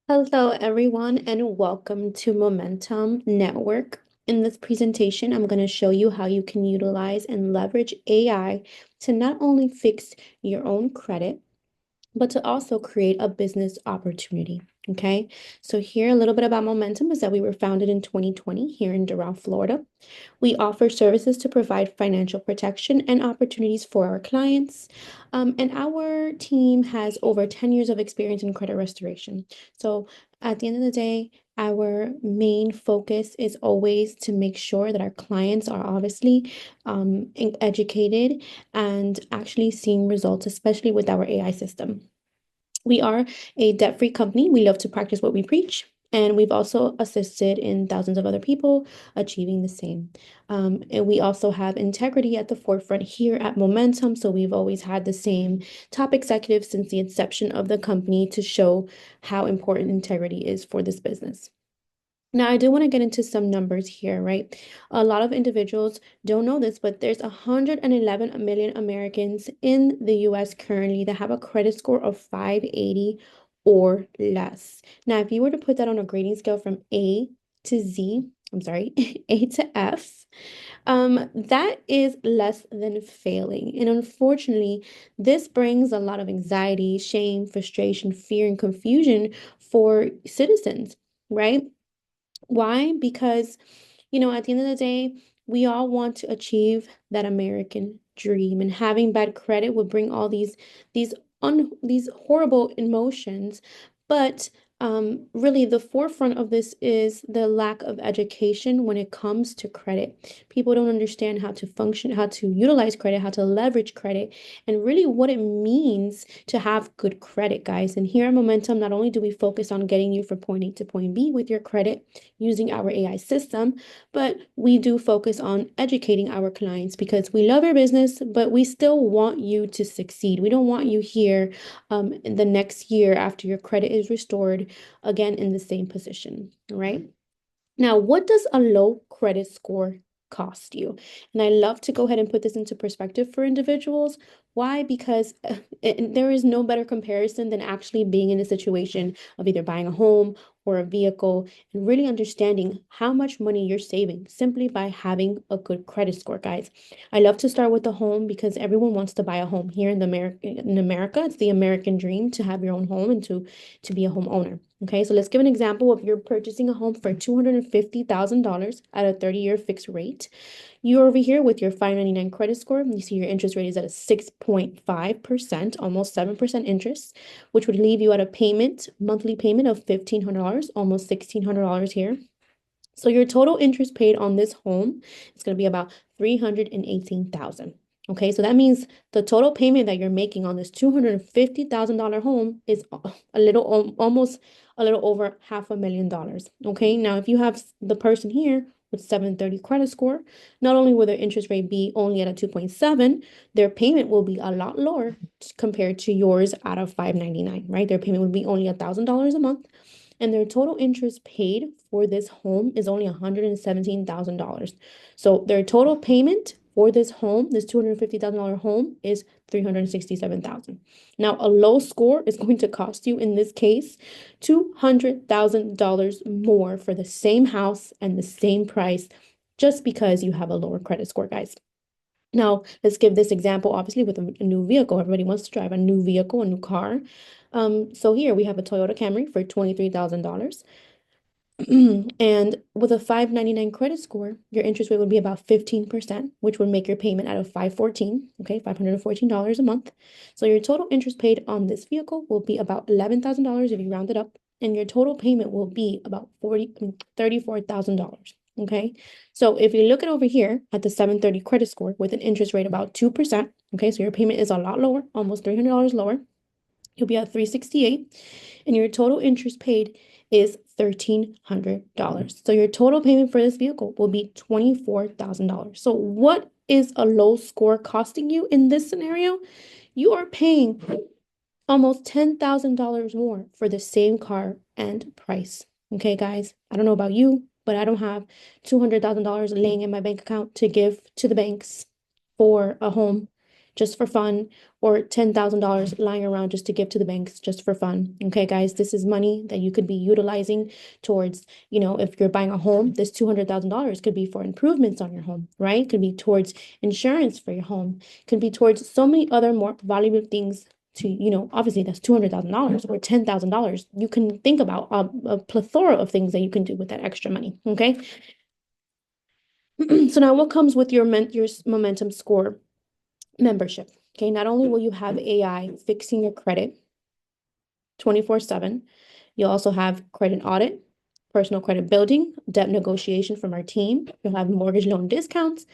Hello, everyone, and welcome to Momentum Network. In this presentation, I'm going to show you how you can utilize and leverage AI to not only fix your own credit, but to also create a business opportunity. Okay, so here a little bit about Momentum is that we were founded in 2020 here in Doral, Florida. We offer services to provide financial protection and opportunities for our clients. And our team has over 10 years of experience in credit restoration. So at the end of the day, our main focus is always to make sure that our clients are obviously educated and actually seeing results, especially with our AI system. We are a debt-free company. We love to practice what we preach. And we've also assisted in thousands of other people achieving the same. And we also have integrity at the forefront here at Momentum. So we've always had the same top executives since the inception of the company to show how important integrity is for this business. Now, I do want to get into some numbers here, right? A lot of individuals don't know this, but there's 111 million Americans in the US currently that have a credit score of 580 or less. Now, if you were to put that on a grading scale from A to Z, I'm sorry, A to F, that is less than failing. And unfortunately, this brings a lot of anxiety, shame, frustration, fear, and confusion for citizens, right? Why? Because, at the end of the day, we all want to achieve that American dream, and having bad credit would bring all these these horrible emotions. But really, the forefront of this is the lack of education when it comes to credit. People don't understand how to function, how to utilize credit, how to leverage credit, and really what it means to have good credit, guys. And here at Momentum, not only do we focus on getting you from point A to point B with your credit using our AI system, but we do focus on educating our clients because we love our business, but we still want you to succeed. We don't want you here the next year after your credit is restored again in the same position, right? Now, what does a low credit score cost you? And I love to go ahead and put this into perspective for individuals. Why? Because there is no better comparison than actually being in a situation of either buying a home or a vehicle and really understanding how much money you're saving simply by having a good credit score, guys. I love to start with the home because everyone wants to buy a home here in America. It's the American dream to have your own home and to be a homeowner. Okay, so let's give an example of you're purchasing a home for $250,000 at a 30-year fixed rate. You're over here with your 599 credit score. You see your interest rate is at a 6.5%, almost 7% interest, which would leave you at a monthly payment of $1,500, almost $1,600 here. So your total interest paid on this home is going to be about $318,000. Okay, so that means the total payment that you're making on this $250,000 home is almost a little over $500,000. Okay, now if you have the person here with 730 credit score, not only will their interest rate be only at a 2.7, their payment will be a lot lower compared to yours out of 599, right? Their payment would be only $1,000 a month, and their total interest paid for this home is only $117,000. So their total payment for this home, this $250,000 home, is $367,000. Now, a low score is going to cost you, in this case, $200,000 more for the same house and the same price just because you have a lower credit score, guys. Now, let's give this example, obviously, with a new vehicle. Everybody wants to drive a new vehicle, a new car. So here we have a Toyota Camry for $23,000. And with a 599 credit score, your interest rate would be about 15%, which would make your payment out of 514, okay, $514 a month. So your total interest paid on this vehicle will be about $11,000 if you round it up, and your total payment will be about $34,000. Okay, so if you look at over here at the 730 credit score with an interest rate about 2%, okay, so your payment is a lot lower, almost $300 lower. You'll be at 368, and your total interest paid is $1,300. So your total payment for this vehicle will be $24,000. So what is a low score costing you in this scenario? You are paying almost $10,000 more for the same car and price. Okay, guys, I don't know about you, but I don't have $200,000 laying in my bank account to give to the banks for a home. just for fun, or $10,000 lying around just to give to the banks just for fun. Okay, guys, this is money that you could be utilizing towards, if you're buying a home, this $200,000 could be for improvements on your home, right? Could be towards insurance for your home, could be towards so many other more valuable things to, obviously that's $200,000 or $10,000. You can think about a plethora of things that you can do with that extra money, okay? So now what comes with your Momentum Score membership? Okay, not only will you have AI fixing your credit 24/7, you'll also have credit audit, personal credit building, debt negotiation from our team. You'll have mortgage loan discounts,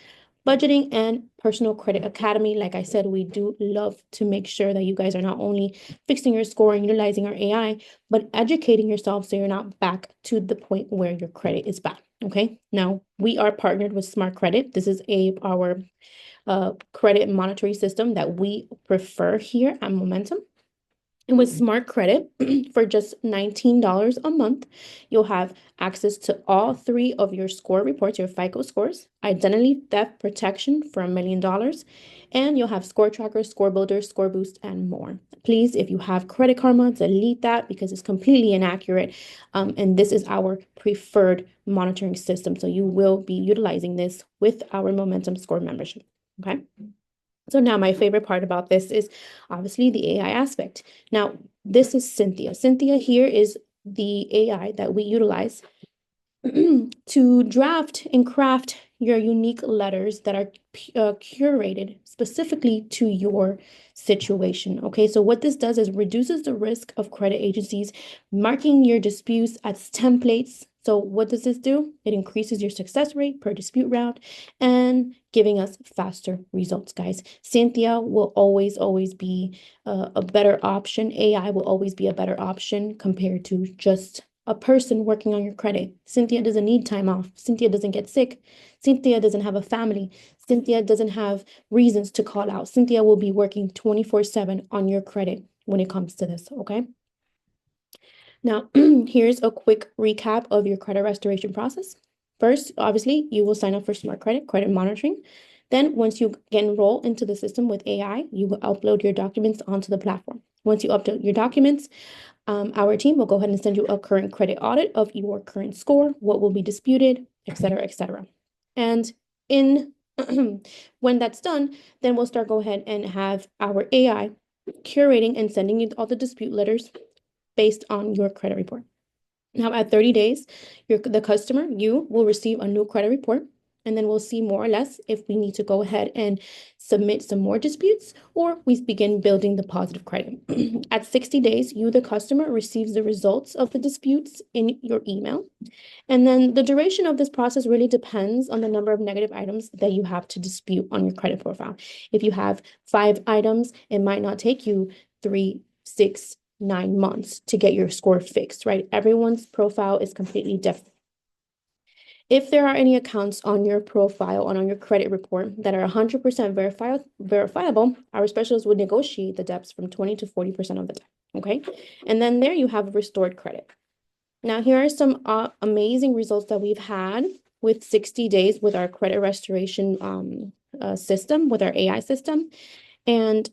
budgeting, and personal credit academy. Like I said, we do love to make sure that you guys are not only fixing your score and utilizing our AI, but educating yourself so you're not back to the point where your credit is bad. Okay, now we are partnered with Smart Credit. This is our credit monitoring system that we prefer here at Momentum. And with Smart Credit, for just $19 a month, you'll have access to all 3 of your score reports, your FICO scores, identity theft protection for $1 million, and you'll have score trackers, score builders, score boost, and more. Please, if you have Credit Karma, delete that because it's completely inaccurate. And this is our preferred monitoring system. So you will be utilizing this with our Momentum Score membership. Okay. So now my favorite part about this is obviously the AI aspect. Now, this is Cynthia. Cynthia here is the AI that we utilize to draft and craft your unique letters that are curated specifically to your situation. Okay, so what this does is reduces the risk of credit agencies marking your disputes as templates. So what does this do? It increases your success rate per dispute round and giving us faster results, guys. Cynthia will always be a better option. AI will always be a better option compared to just a person working on your credit. Cynthia doesn't need time off. Cynthia doesn't get sick. Cynthia doesn't have a family. Cynthia doesn't have reasons to call out. Cynthia will be working 24/7 on your credit when it comes to this, okay? Now, here's a quick recap of your credit restoration process. First, obviously, you will sign up for Smart credit monitoring. Then once you get enrolled into the system with AI, you will upload your documents onto the platform. Once you upload your documents, our team will go ahead and send you a current credit audit of your current score, what will be disputed, et cetera, et cetera. And in when that's done, then we'll go ahead and have our AI curating and sending you all the dispute letters based on your credit report. Now, at 30 days, the customer, you will receive a new credit report, and then we'll see more or less if we need to go ahead and submit some more disputes or we begin building the positive credit. At 60 days, you, the customer, receives the results of the disputes in your email. And then the duration of this process really depends on the number of negative items that you have to dispute on your credit profile. If you have 5 items, it might not take you 3, 6, 9 months to get your score fixed, right? Everyone's profile is completely different. If there are any accounts on your profile and on your credit report that are 100% verifiable, our specialists would negotiate the debts from 20 to 40% of the time, okay? And then there you have restored credit. Now, here are some amazing results that we've had with 60 days with our credit restoration system, with our AI system. And,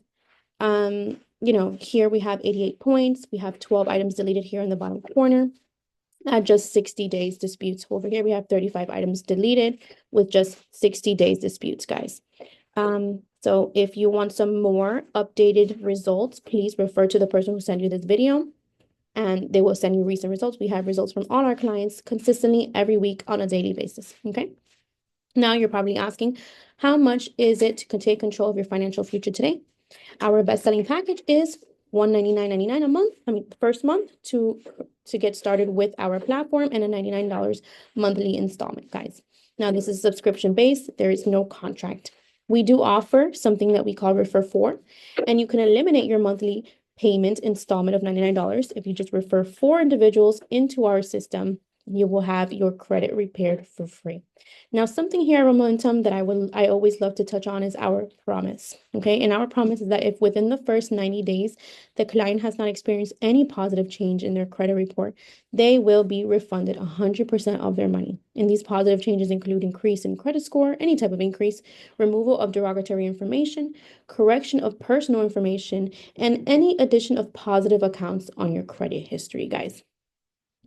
here we have 88 points. We have 12 items deleted here in the bottom corner. At just 60 days disputes. Over here, we have 35 items deleted with just 60 days disputes, guys. So if you want some more updated results, please refer to the person who sent you this video and they will send you recent results. We have results from all our clients consistently every week on a daily basis, okay? Now you're probably asking, how much is it to take control of your financial future today? Our best-selling package is $199.99 a month. The first month to get started with our platform, and a $99 monthly installment, guys. Now, this is subscription based. There is no contract. We do offer something that we call Refer 4, and you can eliminate your monthly payment installment of $99 if you just refer 4 individuals into our system you will have your credit repaired for free. Now, something here at Momentum that I always love to touch on is our promise. Okay, and our promise is that if within the first 90 days the client has not experienced any positive change in their credit report, they will be refunded 100% of their money. And these positive changes include increase in credit score, any type of increase, removal of derogatory information, correction of personal information, and any addition of positive accounts on your credit history, guys.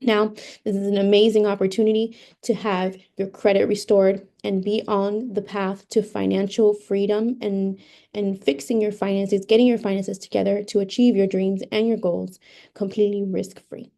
Now, this is an amazing opportunity to have your credit restored and be on the path to financial freedom and fixing your finances, getting your finances together to achieve your dreams and your goals completely risk-free.